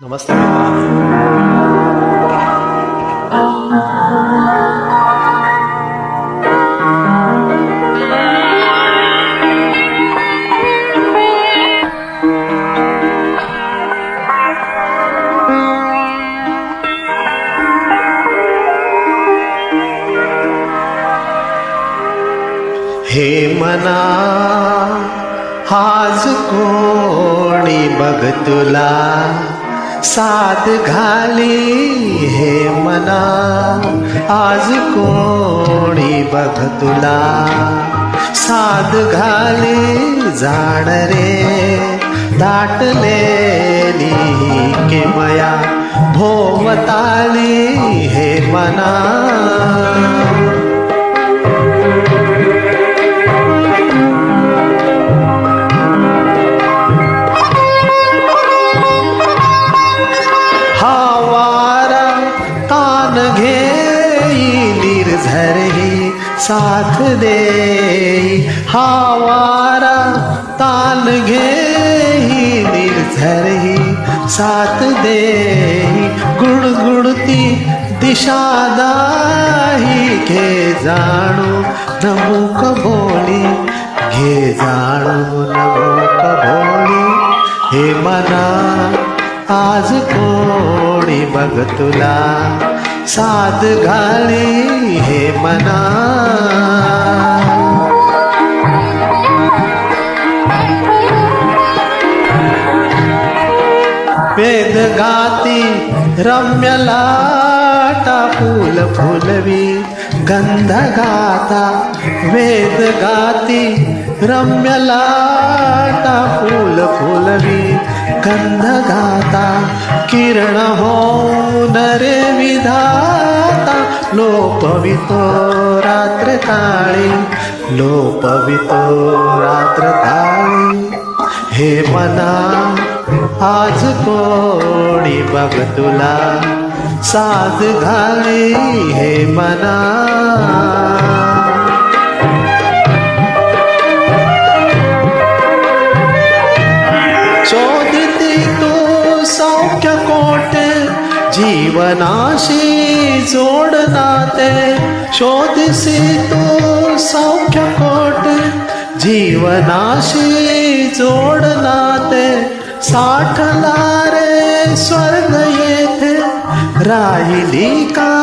नमस्ते मित्रांनो. हे मना आज कोणी बघ तुला साद घाली. हे मना आज कोणी बघ तुला साद घाली. जाण रे दाटलेली किमया भोवताली. हे मना निर्झरही साथ दे. हावारा तान घेई निर्झरही साथ दे. गुणगुणती दिशा दाही घे जाणू नमुक बोली. घे जाणू नमुक बोली. हे मना आज कोणी बघ तुला साद घाली. हे मना वेद गाती रम्य लाटा फूल फुलवी. गंध गाता वेद गाती रम्य लाटा फूल फुलवी. गंध गाता किरण होऊन रे विधाता. लोपवितो रात्र काळी. लोपवितो रात्र काळी. हे मना आज कोणी बघ तुला साद घाली. हे मना शोधती तू सौख्य कोटे जीवनाशी जोड नाते. शोधसी तू सौख्य कोटे जीवनाशी जोड नाते. साठला रे स्वर्ग येथे राहिली का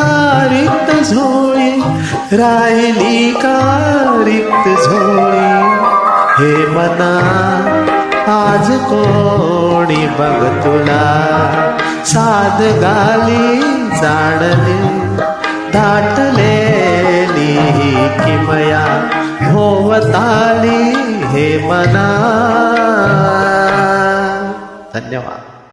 रिक्त झोळी. राहिली का रिक्त झोळी. हे मना आज कोणी बघ तुला साद घाली. जाणली दाटलेली किमया भोवताली. हे मना धन्यवाद.